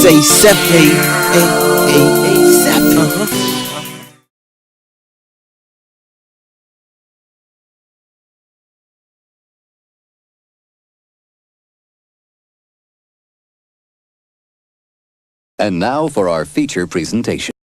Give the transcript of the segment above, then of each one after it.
say separate, separate. And now for our feature presentation.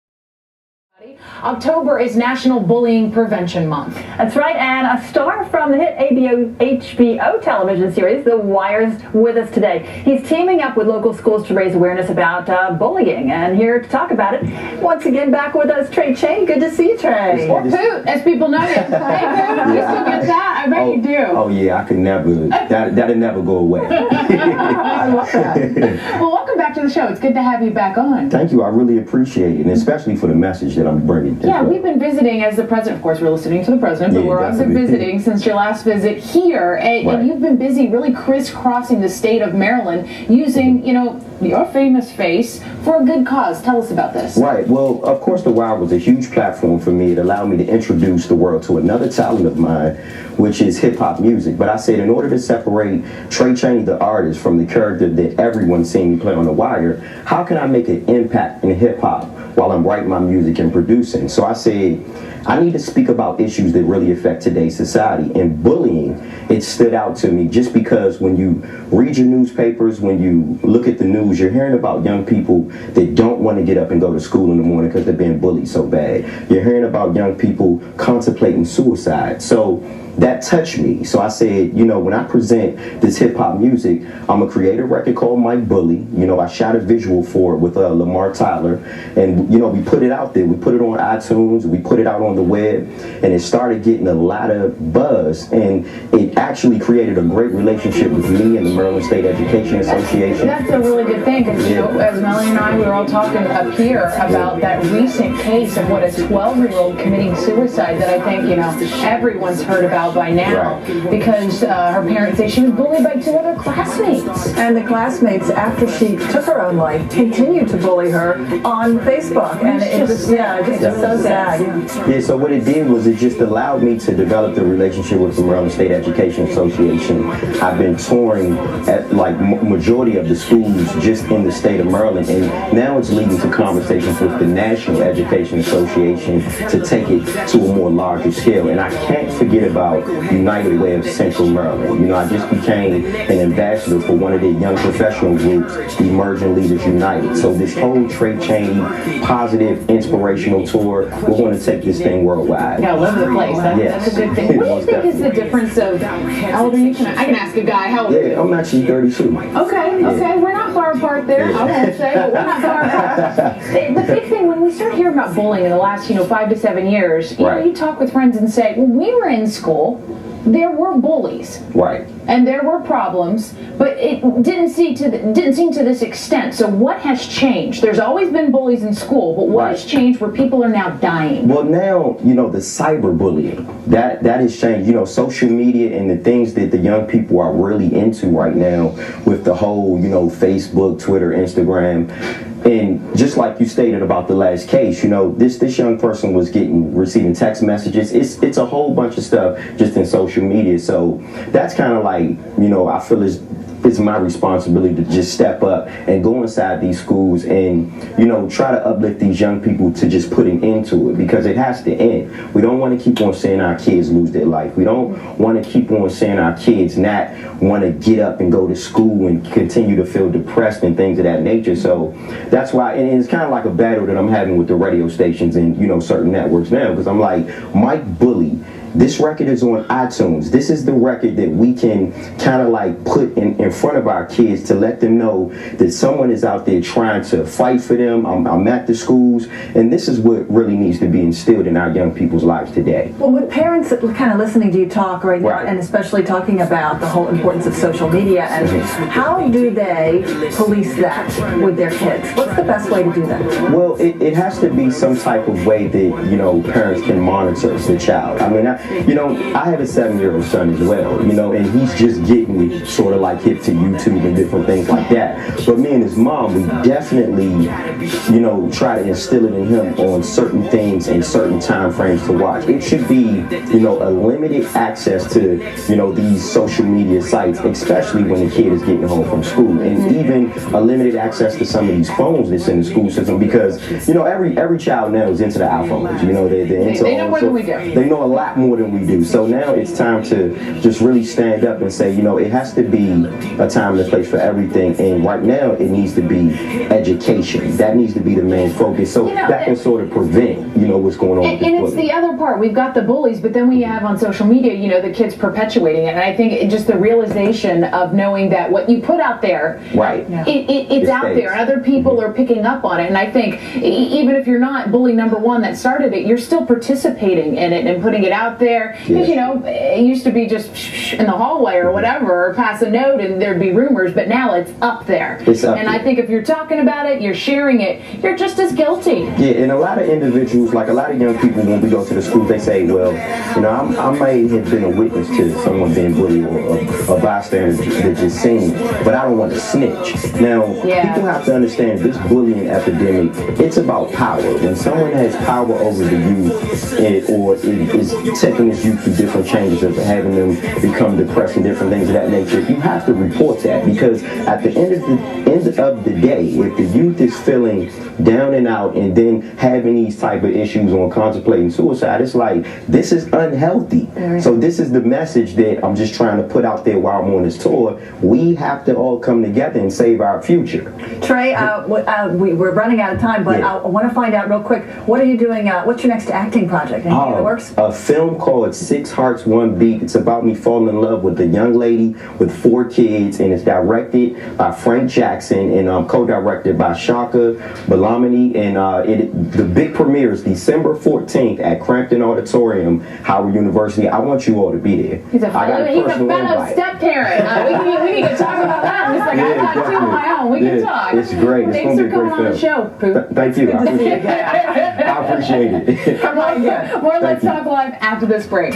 October is National Bullying Prevention Month. That's right, and a star from the hit HBO television series, The Wire's with us today. He's teaming up with local schools to raise awareness about bullying, and here to talk about it, once again back with us, Chaney. Good to see you, Trey. Or Poot, as people know you. Hey, Poot, you still get that? I bet you do. Oh yeah, I could never. That'll never go away. I love that. Well, welcome back to the show. It's good to have you back on. Thank you. I really appreciate it, and especially for the message that I'm bringing. Yeah, we've been visiting as the president. Of course, we're listening to the president, but we're also visiting since your last visit here. And you've been busy really crisscrossing the state of Maryland using, your famous face for a good cause. Tell us about this. Right. Well, of course, The Wire was a huge platform for me. It allowed me to introduce the world to another talent of mine, which is hip-hop music. But I said, in order to separate Chaney, the artist, from the character that everyone's seen me play on The Wire, how can I make an impact in hip-hop while I'm writing my music and producing? So I said, I need to speak about issues that really affect today's society. And bullying, it stood out to me just because when you read your newspapers, when you look at the news, you're hearing about young people that don't want to get up and go to school in the morning because they're being bullied so bad. You're hearing about young people contemplating suicide. So that touched me. So I said, when I present this hip-hop music, I'm going to create a record called My Bully. I shot a visual for it with Lamar Tyler. And, we put it out there. We put it on iTunes. We put it out on the web. And it started getting a lot of buzz. And it actually created a great relationship with me and the Maryland State Education Association. That's a really good thing because, as Melanie and I, we were all talking up here about that recent case of what a 12-year-old committing suicide that I think, everyone's heard about by now, because her parents say she was bullied by two other classmates. And the classmates, after she took her own life, continued to bully her on Facebook. And it's just so sad. Yeah, so what it did was it just allowed me to develop the relationship with the Maryland State Education Association. I've been touring at majority of the schools just in the state of Maryland, and now it's leading to conversations with the National Education Association to take it to a more larger scale. And I can't forget about United Way of Central Maryland. I just became an ambassador for one of their young professional groups, Emerging Leaders United. So this whole Chaney positive, inspirational tour, we're going to take this thing worldwide. Yeah, all over the place. That's a good thing. What do you think is the difference of, how old are you? I can ask a guy, how old are you? I'm actually 32. Okay, we're not far apart there. I won't say, but we're not far apart. The big thing, when we start hearing about bullying in the last, 5 to 7 years, you talk with friends and say, when we were in school, there were bullies. Right. And there were problems, but it didn't seem to this extent. So what has changed? There's always been bullies in school, but what has changed where people are now dying? Well, now, the cyberbullying, that has changed. Social media and the things that the young people are really into right now with the whole, Facebook, Twitter, Instagram. And just like you stated about the last case, this young person was receiving text messages. It's a whole bunch of stuff just in social media. So that's kind of like, I feel it's my responsibility to just step up and go inside these schools and, try to uplift these young people to just putting into it, because it has to end. We don't want to keep on seeing our kids lose their life. We don't want to keep on seeing our kids not want to get up and go to school and continue to feel depressed and things of that nature. So that's why, and it's kind of like a battle that I'm having with the radio stations and, certain networks now, because I'm like, Mike Bully, this record is on iTunes. This is the record that we can kind of put in front of our kids to let them know that someone is out there trying to fight for them. I'm at the schools, and this is what really needs to be instilled in our young people's lives today. Well, with parents kind of listening to you talk right now, and especially talking about the whole importance of social media, and how do they police that with their kids? What's the best way to do that? Well, it has to be some type of way that, parents can monitor the child. I mean, I have a 7-year-old son as well, and he's just getting sort of like hip to YouTube and different things like that. But me and his mom, we definitely, try to instill it in him on certain things and certain time frames to watch. It should be, a limited access to, these social media sites, especially when the kid is getting home from school, and even a limited access to some of these phones that's in the school system, because, every child now is into the iPhones. They're into they know more than we do. They know a lot more than we do. So now it's time to just really stand up and say, it has to be a time and a place for everything. And right now, it needs to be education. That needs to be the main focus. So that can sort of prevent, what's going on with this and it's bullying. the other part. We've got the bullies, but then we have on social media, the kids perpetuating it. And I think just the realization of knowing that what you put out there, right, it's out there, and other people are picking up on it. And I think even if you're not bully number one that started it, you're still participating in it and putting it out there. Because, it used to be just in the hallway or whatever, or pass a note and there'd be rumors, but now it's up there. It's up and there. I think if you're talking about it, you're sharing it, you're just as guilty. Yeah, and a lot of individuals, like a lot of young people, when we go to the school, they say, well, I may have been a witness to someone being bullied or a bystander that just seen, but I don't want to snitch. Now, people have to understand this bullying epidemic, it's about power. When someone has power over the youth, or is taking this youth through different changes of having them become depressed and different things of that nature, you have to report that, because at the end of the day, if the youth is feeling down and out and then having these type of issues on contemplating suicide, it's like, this is unhealthy. So this is the message that I'm just trying to put out there while I'm on this tour. We have to all come together and save our future. Trey, we're running out of time, but I want to find out real quick, what are you doing, what's your next acting project? Anything that works? A film called 6 Hearts, 1 Beat. It's about me falling in love with a young lady with 4 kids, and it's directed by Frank Jackson and co-directed by Shaka Balamini, and the big premiere is December 14th at Crampton Auditorium, Howard University. I want you all to be there. He's a fellow step-parent. We need to talk about that. It's like, I've got 2 of my own. We can talk. It's great. It's Thanks going to be for a great coming on the show, Pooh. Thank you. I appreciate it. More Let's Talk Live after this break.